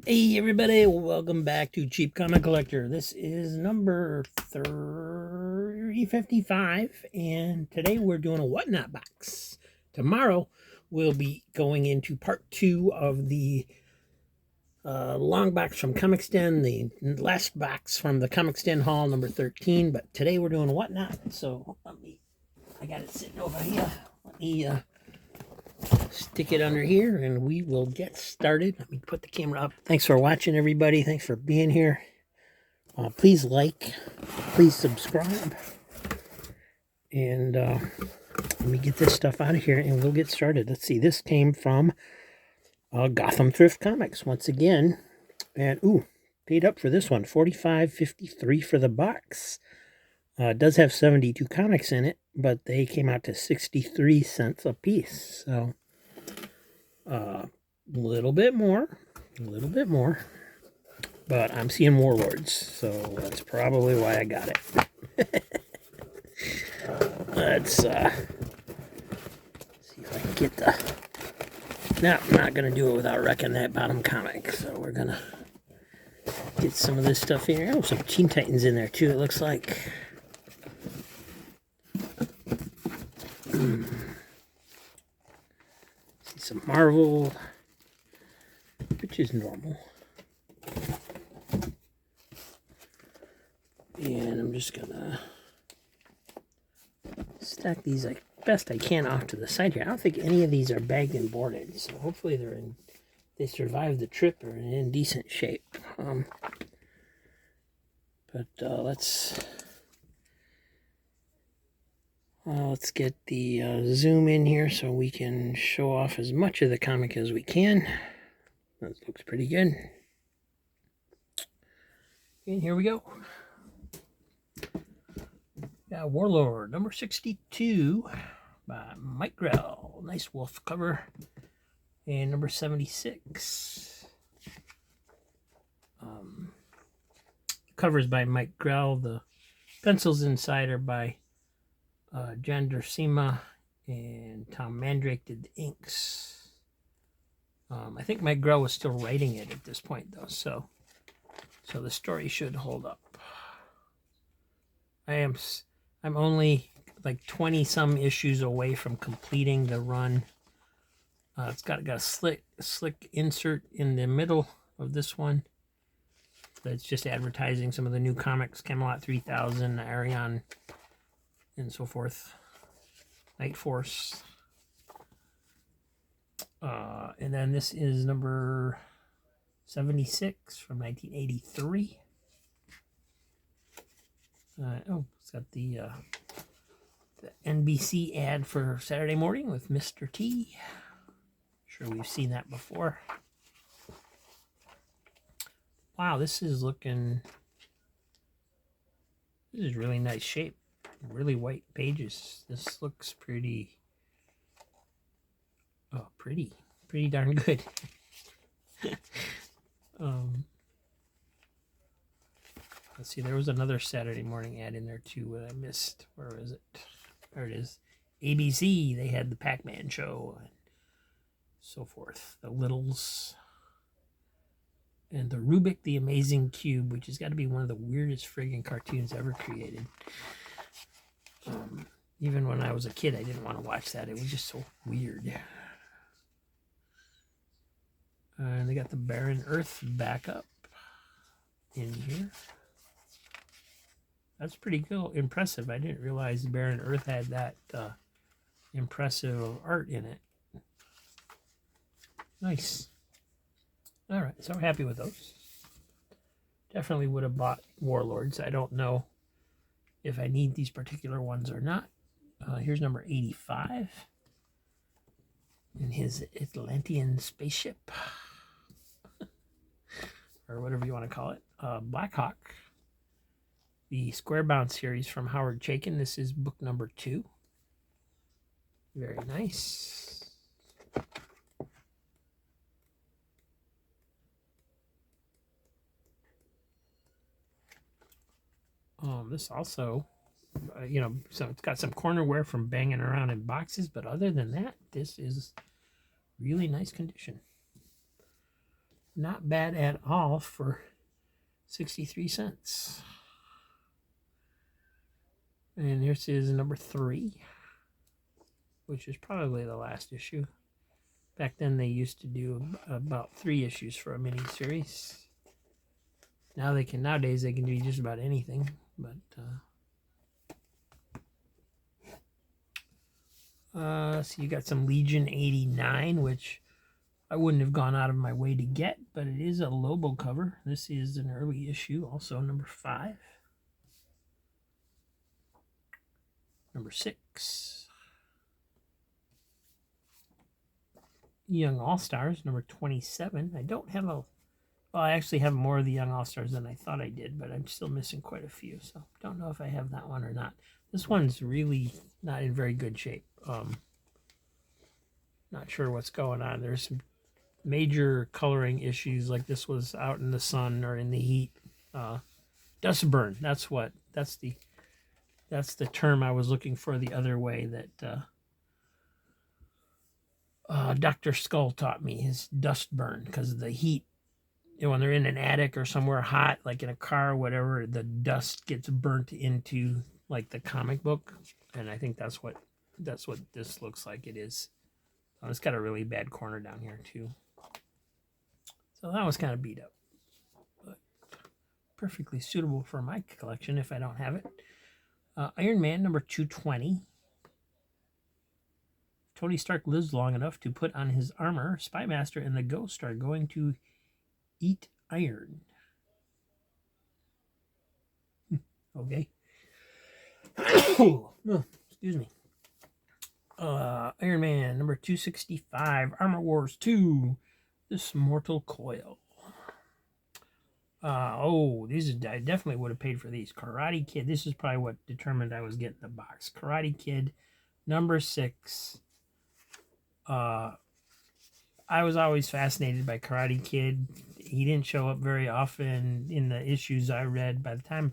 Hey everybody, welcome back to Cheap Comic Collector. This is number 355, and today we're doing a WhatNot box. Tomorrow we'll be going into part 2 of the long box from Comics Den, the last box from the Comics Den haul, number 13, but today we're doing a WhatNot, so I got it sitting over here. Let me stick it under here and we will get started. Let me put the camera up. Thanks for watching, everybody. Thanks for being here. Please like, please subscribe, and let me get this stuff out of here and we'll get started. Let's see, this came from Gotham Thrift Comics once again, and paid up for this one, $45.53 for the box. It does have 72 comics in it, but they came out to 63 cents a piece. So a little bit more, but I'm seeing Warlords, so that's probably why I got it. Let's see if I can get the... No, I'm not going to do it without wrecking that bottom comic, so we're going to get some of this stuff in here. Oh, some Teen Titans in there, too, it looks like. See some Marvel, which is normal. And I'm just gonna stack these like best I can off to the side here. I don't think any of these are bagged and boarded, so hopefully they survived the trip or in decent shape. Let's get the zoom in here so we can show off as much of the comic as we can. That looks pretty good. And here we go. Got Warlord, number 62 by Mike Grell. Nice wolf cover. And number 76. Covers by Mike Grell. The pencils inside are by Jan Duursema and Tom Mandrake did the inks. I think Mike Grell was still writing it at this point, though, so the story should hold up. I'm only like 20 some issues away from completing the run. It's got a slick insert in the middle of this one. That's just advertising some of the new comics, Camelot 3000, Arion, and so forth. Night Force. And then this is number 76 from 1983. It's got the NBC ad for Saturday Morning with Mr. T. Sure we've seen that before. Wow, this is really nice shape. Really white pages. This looks pretty darn good. Let's see, there was another Saturday Morning ad in there too that I missed. Where is it? There it is. ABC, they had the Pac-Man show and so forth. The Littles. And the Rubik the Amazing Cube, which has got to be one of the weirdest friggin' cartoons ever created. Even when I was a kid, I didn't want to watch that. It was just so weird. And they got the Barren Earth backup in here. That's pretty cool, impressive. I didn't realize the Barren Earth had that impressive art in it. Nice. All right, so I'm happy with those. Definitely would have bought Warlords. I don't know if I need these particular ones or not. Here's number 85. And his Atlantean spaceship. Or whatever you want to call it. Black Hawk. The Squarebound series from Howard Chaykin. This is book number 2. Very nice. This also, so it's got some cornerware from banging around in boxes, but other than that, this is really nice condition. not bad at all for 63 cents. And this is number 3, which is probably the last issue. Back then they used to do about 3 issues for a mini series. Nowadays they can do just about anything, but so you got some Legion 89, which I wouldn't have gone out of my way to get, but it is a Lobo cover. This is an early issue, also number 5. Number 6. Young All-Stars, number 27. I don't have a... Well, I actually have more of the Young All-Stars than I thought I did, but I'm still missing quite a few, so don't know if I have that one or not. This one's really not in very good shape. Not sure what's going on. There's some major coloring issues, like this was out in the sun or in the heat. Dust burn. That's the term I was looking for the other way that Dr. Skull taught me, is dust burn, because of the heat. When they're in an attic or somewhere hot, like in a car or whatever, the dust gets burnt into like the comic book, and I think that's what this looks like it is. It's got a really bad corner down here too, so that was kind of beat up, but perfectly suitable for my collection if I don't have it. Iron Man number 220. Tony Stark lives long enough to put on his armor. Spy Master and the Ghost are going to eat iron. Okay. Oh, excuse me. Iron Man number 265. Armor Wars 2. This Mortal Coil. These I definitely would have paid for these. Karate Kid. This is probably what determined I was getting the box. Karate Kid number 6. I was always fascinated by Karate Kid. He didn't show up very often in the issues I read. By the time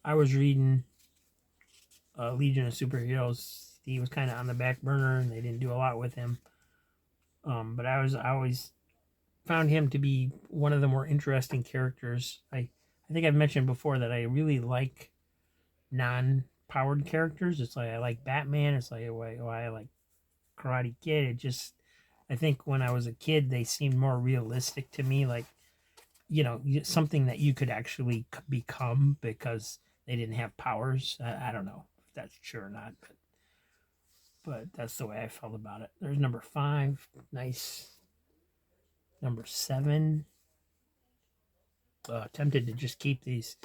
I was reading Legion of Superheroes, he was kind of on the back burner, and they didn't do a lot with him. But I always found him to be one of the more interesting characters. I think I've mentioned before that I really like non-powered characters. It's like I like Batman. It's like why I like Karate Kid. I think when I was a kid, they seemed more realistic to me, like, something that you could actually become because they didn't have powers. I don't know if that's true or not, but that's the way I felt about it. There's number 5. Nice. Number 7. Tempted to just keep these.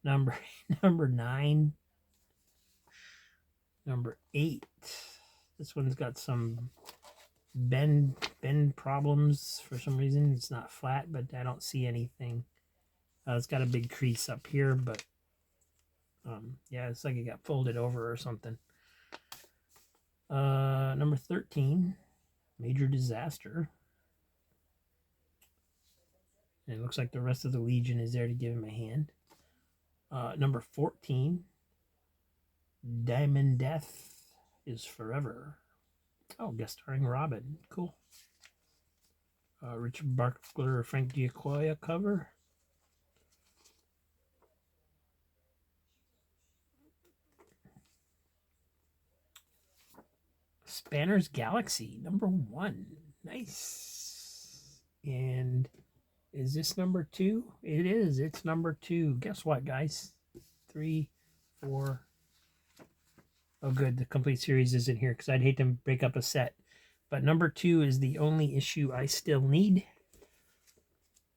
Number 9. Number 8. This one's got some bend problems for some reason. It's not flat, but I don't see anything. It's got a big crease up here, but yeah, it's like it got folded over or something. Number 13, Major Disaster. And it looks like the rest of the Legion is there to give him a hand. Number 14, Diamond Death is Forever. Oh, guest starring Robin. Cool. Richard Barkler, Frank Giacoia cover. Spanner's Galaxy, number 1. Nice. And is this number 2? It is. It's number 2. Guess what, guys? 3, 4. Oh, good. The complete series is in here because I'd hate to break up a set. But number 2 is the only issue I still need.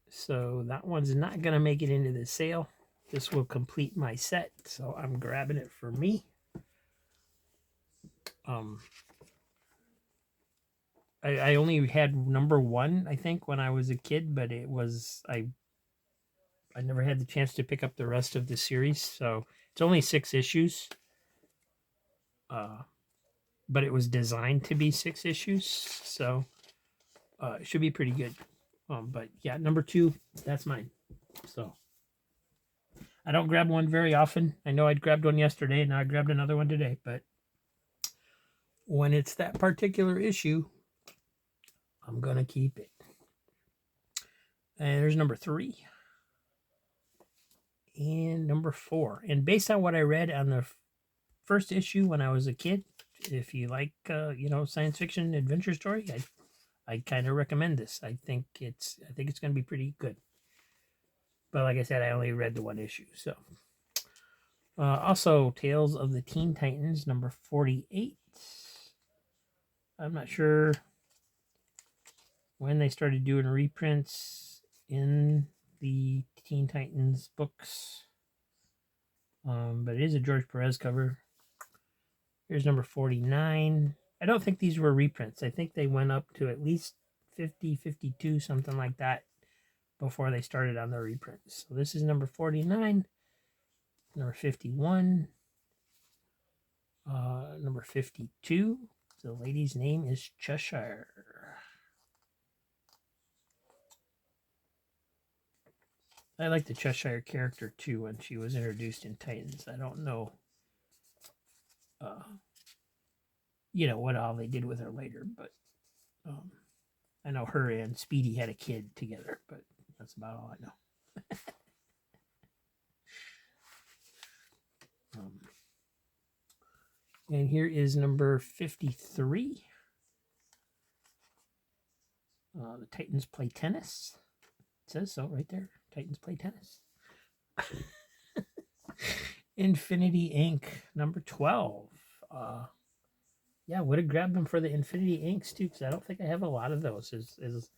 So that one's not going to make it into the sale. This will complete my set. So I'm grabbing it for me. I only had number 1, I think, when I was a kid, but it was, I never had the chance to pick up the rest of the series. So it's only 6 issues. But it was designed to be 6 issues, so it should be pretty good. But yeah, number 2, that's mine. So I don't grab one very often. I know I'd grabbed one yesterday, and now I grabbed another one today. But when it's that particular issue, I'm gonna keep it. And there's number 3. And number 4. And based on what I read on the first issue when I was a kid, if you like, science fiction adventure story, I kind of recommend this. I think it's going to be pretty good. But like I said, I only read the 1 issue. So, also Tales of the Teen Titans number 48. I'm not sure when they started doing reprints in the Teen Titans books, but it is a George Perez cover. Here's number 49. I don't think these were reprints. I think they went up to at least 50, 52, something like that, before they started on the reprints. So this is number 49, number 51, number 52. The lady's name is Cheshire. I like the Cheshire character too when she was introduced in Titans. I don't know, what all they did with her later, but I know her and Speedy had a kid together, but that's about all I know. And here is number 53. The Titans play tennis. It says so right there. Titans play tennis. Infinity Inc. number 12. Yeah, would have grabbed them for the Infinity Inks too, because I don't think I have a lot of those. As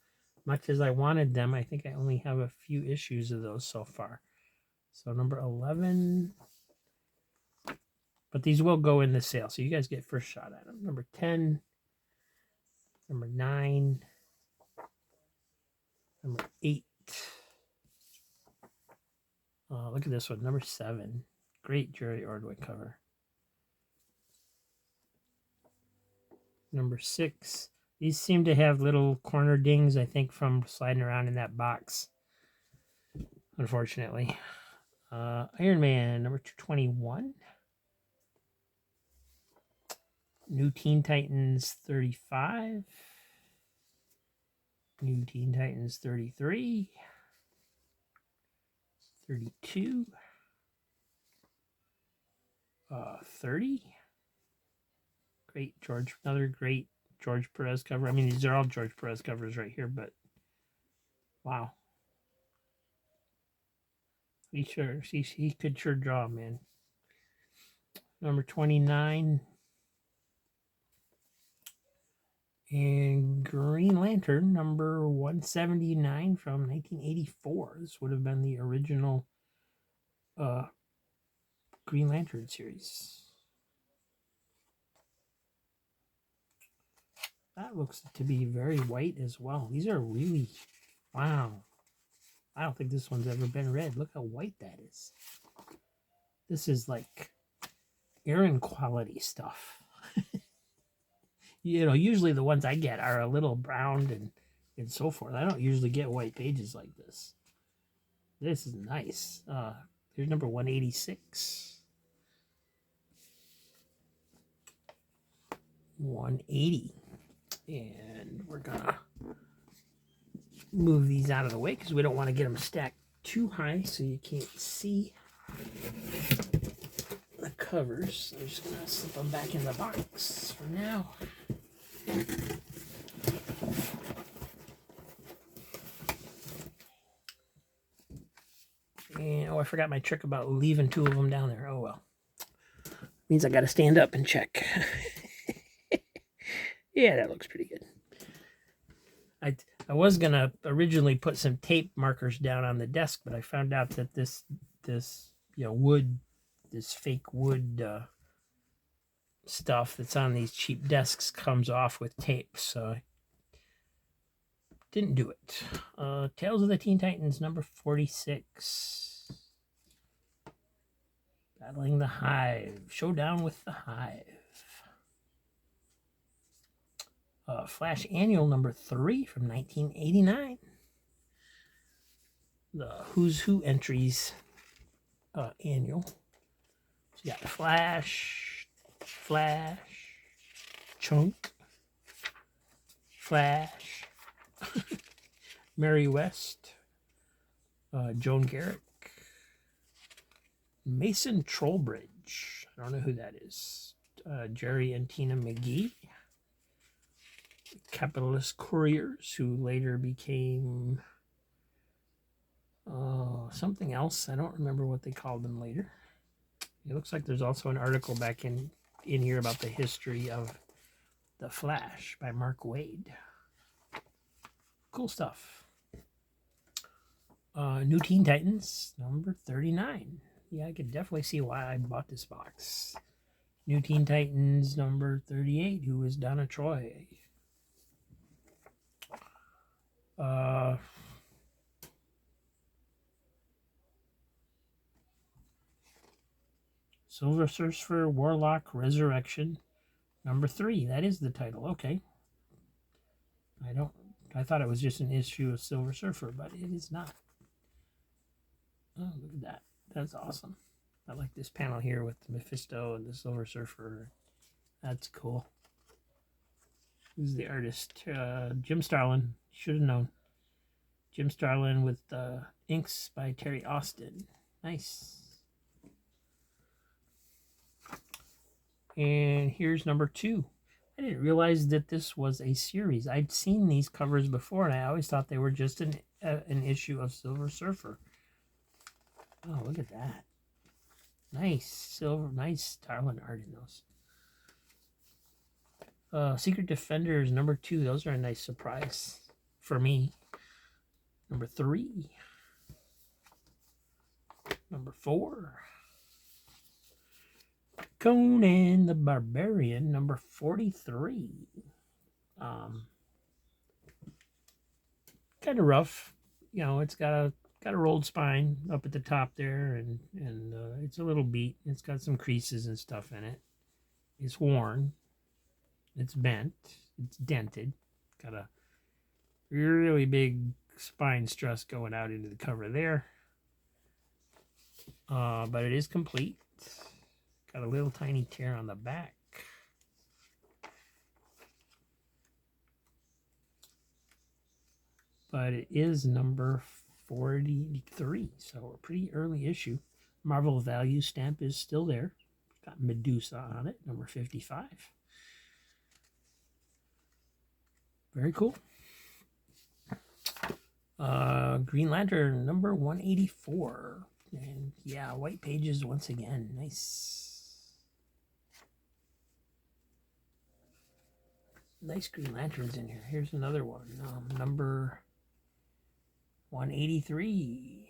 much as I wanted them, I think I only have a few issues of those so far. So number 11. But these will go in the sale, so you guys get first shot at them. Number 10. Number 9. Number 8. Look at this one, number 7. Great Jerry Ordway cover. Number 6. These seem to have little corner dings, I think, from sliding around in that box, unfortunately. Iron Man, number 221. New Teen Titans 35. New Teen Titans 33. 32. 30. Another great George Perez cover. I mean, these are all George Perez covers right here, but wow. He could sure draw, man. Number 29. And Green Lantern, number 179 from 1984. This would have been the original Green Lantern series. That looks to be very white as well. These are really, wow. I don't think this one's ever been read. Look how white that is. This is like Aaron quality stuff. Usually the ones I get are a little browned and so forth. I don't usually get white pages like this. This is nice. Here's number 186. 180. And we're gonna move these out of the way because we don't want to get them stacked too high so you can't see the covers. I'm just gonna slip them back in the box for now. And I forgot my trick about leaving 2 of them down there. Oh well. Means I gotta stand up and check. Yeah, that looks pretty good. I was gonna originally put some tape markers down on the desk, but I found out that this fake wood stuff that's on these cheap desks comes off with tape, so I didn't do it. Tales of the Teen Titans number 46. Battling the Hive. Showdown with the Hive. Flash Annual number 3 from 1989. The Who's Who entries annual. So you got Flash, Chunk, Flash, Mary West, Joan Garrick. Mason Trollbridge. I don't know who that is. Jerry and Tina McGee. Capitalist Couriers, who later became something else. I don't remember what they called them later. It looks like there's also an article back in here about the history of The Flash by Mark Waid. Cool stuff. New Teen Titans, number 39. Yeah, I could definitely see why I bought this box. New Teen Titans, number 38, who is Donna Troy. Silver Surfer Warlock Resurrection, number 3. That is the title. Okay. I thought it was just an issue of Silver Surfer, but it is not. Oh, look at that. That's awesome. I like this panel here with Mephisto and the Silver Surfer. That's cool. Who's the artist? Jim Starlin. Should have known. Jim Starlin with inks by Terry Austin. Nice. And here's number 2. I didn't realize that this was a series. I'd seen these covers before, and I always thought they were just an issue of Silver Surfer. Oh, look at that. Nice Starlin art in those. Secret Defenders, number 2. Those are a nice surprise for me. Number 3. Number 4. Conan the Barbarian, number 43. Kind of rough. You know, it's got a rolled spine up at the top there, and it's a little beat. It's got some creases and stuff in it. It's worn. It's bent. It's dented. Got a really big spine stress going out into the cover there. But it is complete. Got a little tiny tear on the back. But it is number 43, so a pretty early issue. Marvel Value stamp is still there. Got Medusa on it, number 55. Very cool. Green Lantern, number 184. And yeah, white pages once again. Nice. Nice Green Lanterns in here. Here's another one. Number 183.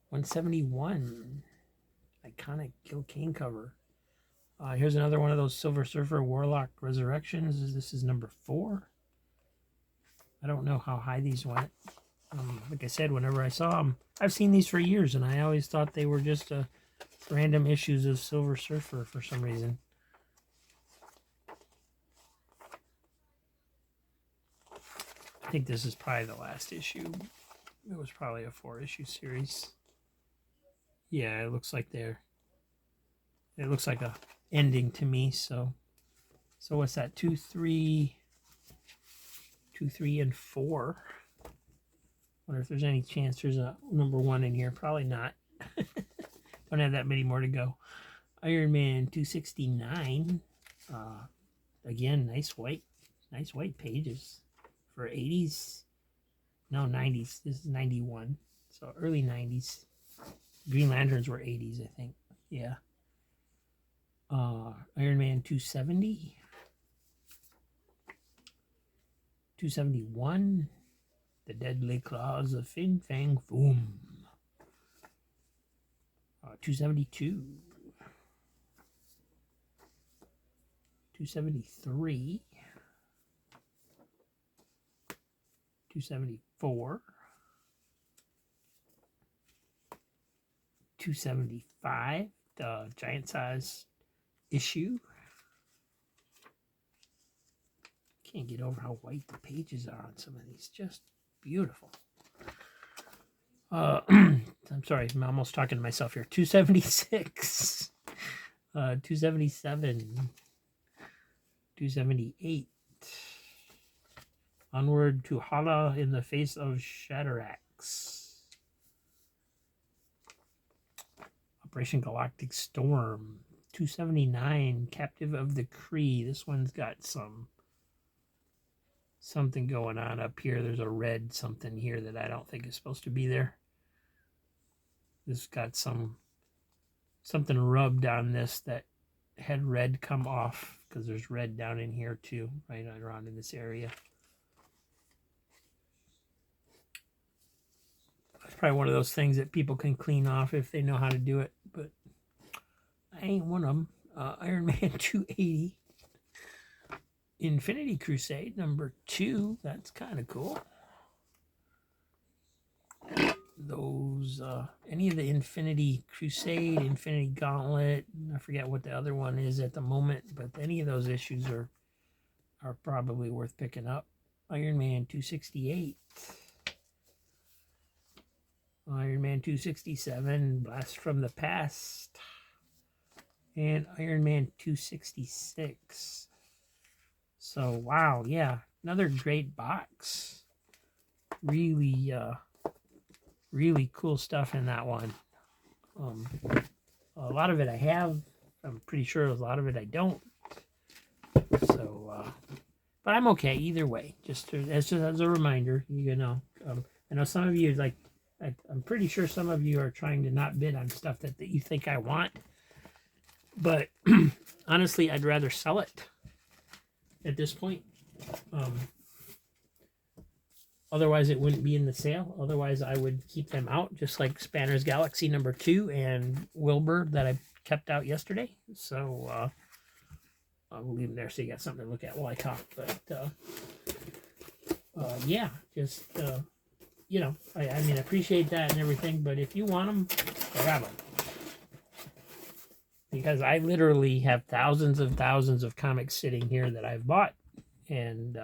171. Iconic Gil Kane cover. Here's another one of those Silver Surfer Warlock Resurrections. This is number 4. I don't know how high these went. Like I said, whenever I saw them, I've seen these for years, and I always thought they were just random issues of Silver Surfer for some reason. I think this is probably the last issue. It was probably a 4-issue series. Yeah, it looks like it looks like a ending to me. So what's that? 2, 3, and 4. Wonder if there's any chance there's a number 1 in here. Probably not. Don't have that many more to go. Iron Man 269. Again, nice white pages for 80s. No, 90s. This is 91. So early 90s. Green Lanterns were 80s, I think. Yeah. Iron Man 270. 271. The Deadly Claws of Fin Fang Foom. 272. 273. 274. 275. The giant size issue. Can't get over how white the pages are on some of these. Just beautiful. I'm sorry, I'm almost talking to myself here. 276. 277. 278. Onward to Hala in the Face of Shatteract. box. Operation Galactic Storm, 279, Captive of the Kree. This one's got something going on up here. There's a red something here that I don't think is supposed to be there. This got something rubbed on this that had red come off, because there's red down in here too, right around in this area. It's probably one of those things that people can clean off if they know how to do it, but I ain't one of them. Iron Man 280. Infinity Crusade number 2. That's kind of cool. Those, any of the Infinity Crusade, Infinity Gauntlet, I forget what the other one is at the moment, but any of those issues are probably worth picking up. Iron Man 268. Iron Man 267, Blast from the Past. And Iron Man 266. So, wow, yeah, another great box. Really, really cool stuff in that one. A lot of it I have. I'm pretty sure a lot of it I don't. So, but I'm okay either way. Just as a reminder, you know. I know some of you, like, I'm pretty sure some of you are trying to not bid on stuff that you think I want. But honestly, I'd rather sell it at this point. Otherwise, it wouldn't be in the sale. Otherwise, I would keep them out, just like Spanner's Galaxy number 2 and Wilbur that I kept out yesterday. So I'll leave them there so you got something to look at while I talk. But yeah, just you know, I mean, I appreciate that and everything. But if you want them, grab them. Because I literally have thousands of comics sitting here that I've bought, and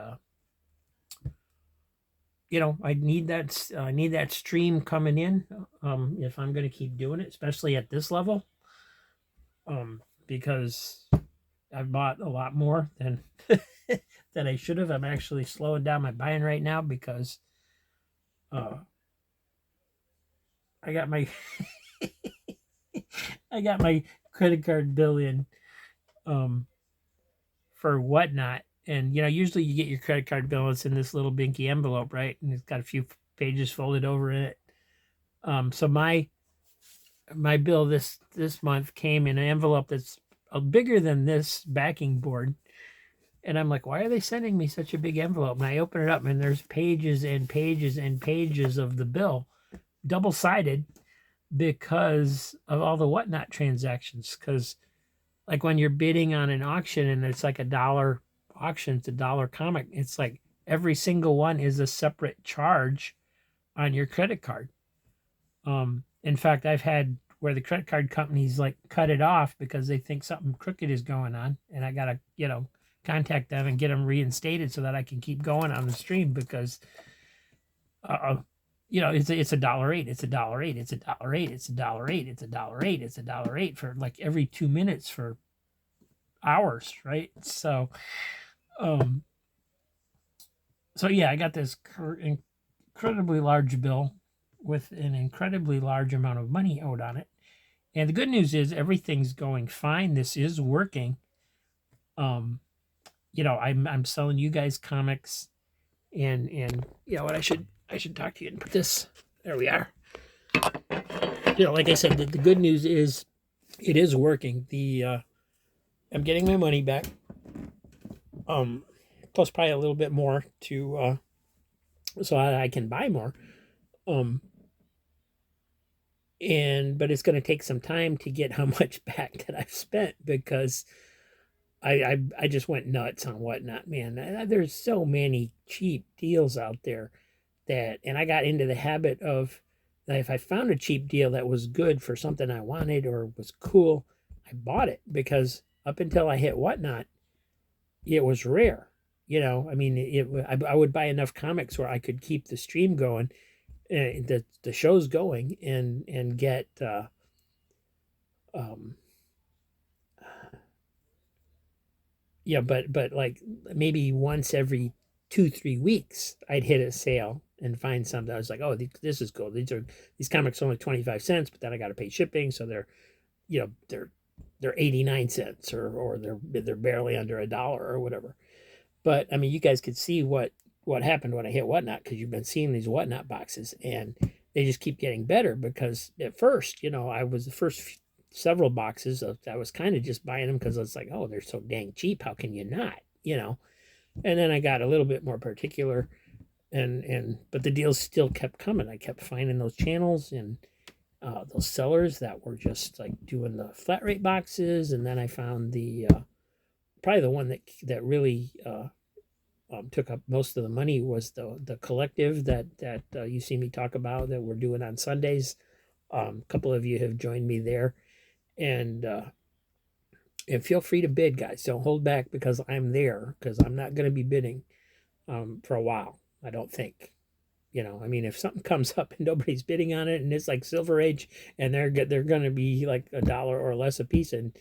you know, I need that stream coming in if I'm going to keep doing it, especially at this level, because I've bought a lot more than than I should have. I'm actually slowing down my buying right now because I got my I got my credit card bill in for WhatNot. And, you know, usually you get your credit card bill, it's in this little binky envelope, right? And it's got a few pages folded over in it. So my bill this month came in an envelope that's bigger than this backing board. And I'm like, why are they sending me such a big envelope? And I open it up, and there's pages and pages and pages of the bill, double-sided, because of all the WhatNot transactions. Because, like, when you're bidding on an auction and it's like $1 auction, it's $1 comic, it's like every single one is a separate charge on your credit card. In fact, I've had where the credit card companies like cut it off because they think something crooked is going on, and I gotta, you know, contact them and get them reinstated so that I can keep going on the stream, because you know, it's $1.08, it's $1.08, it's $1.08, it's $1.08, it's $1.08, it's $1.08 for like every 2 minutes for hours, right? So so yeah, I got this incredibly large bill with an incredibly large amount of money owed on it. And the good news is everything's going fine. This is working. You know, I'm selling you guys comics, and you know what, I should talk to you and put this. There we are. You know, like I said, the good news is it is working. I'm getting my money back. Plus probably a little bit more to so I can buy more. But it's going to take some time to get how much back that I've spent, because I just went nuts on WhatNot, man. There's so many cheap deals out there and I got into the habit of that if I found a cheap deal that was good for something I wanted or was cool, I bought it, because up until I hit WhatNot, it was rare. You know, I mean, I would buy enough comics where I could keep the stream going, the show's going, and get yeah, but like maybe once every 2-3 weeks I'd hit a sale, and find something. I was like, oh, this is cool. These comics are only 25 cents, but then I got to pay shipping, so they're 89 cents, or they're barely under $1 or whatever. But I mean, you guys could see what happened when I hit WhatNot, because you've been seeing these WhatNot boxes, and they just keep getting better. Because at first, I was the first several boxes I was kind of just buying them because it's like, oh, they're so dang cheap. How can you not? And then I got a little bit more particular, but the deals still kept coming. I kept finding those channels and those sellers that were just like doing the flat rate boxes, and then I found the probably the one that really took up most of the money was the collective that you see me talk about, that we're doing on Sundays. A couple of you have joined me there, and feel free to bid, guys. Don't hold back, because I'm there, because I'm not going to be bidding for a while, I don't think. I mean, if something comes up and nobody's bidding on it, and it's like Silver Age, and they're going to be like $1 or less a piece, and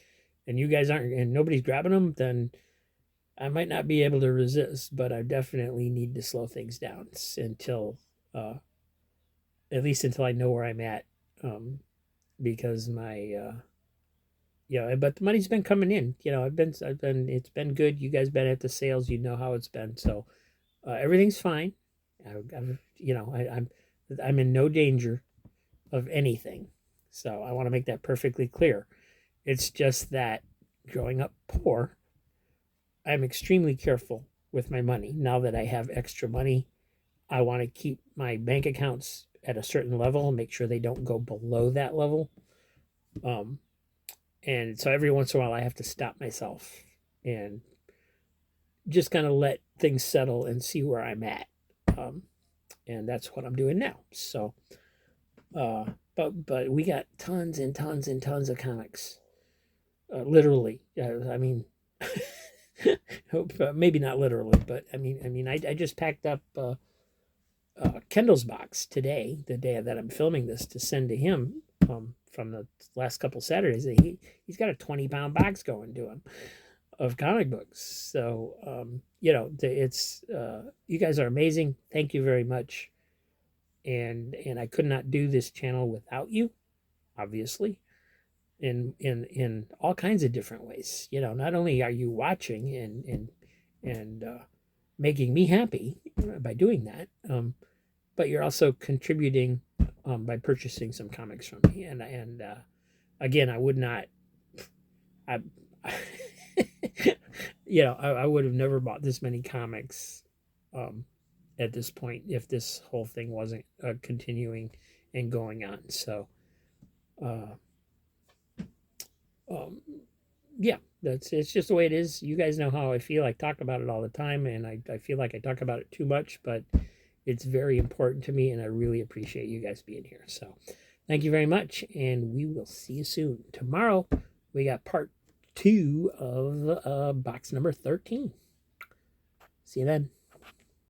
you guys aren't, and nobody's grabbing them, then I might not be able to resist. But I definitely need to slow things down until, at least until I know where I'm at, because my but the money's been coming in. It's been good. You guys been at the sales, how it's been. So everything's fine. I'm in no danger of anything. So I want to make that perfectly clear. It's just that growing up poor, I'm extremely careful with my money. Now that I have extra money, I want to keep my bank accounts at a certain level and make sure they don't go below that level. And so every once in a while, I have to stop myself and just kind of let things settle and see where I'm at. And that's what I'm doing now. So, but we got tons and tons and tons of comics, literally. I mean, maybe not literally, but I mean, I just packed up Kendall's box today, the day that I'm filming this, to send to him from the last couple Saturdays. He's got a 20-pound box going to him of comic books. So it's you guys are amazing. Thank you very much. And I could not do this channel without you, obviously, in all kinds of different ways. Not only are you watching and making me happy by doing that, but you're also contributing by purchasing some comics from me. And again, I would not, I I would have never bought this many comics at this point if this whole thing wasn't continuing and going on. So, yeah, it's just the way it is. You guys know how I feel. I talk about it all the time, and I feel like I talk about it too much, but it's very important to me, and I really appreciate you guys being here. So thank you very much, and we will see you soon. Tomorrow, we got part 2 of box number 13. See you then.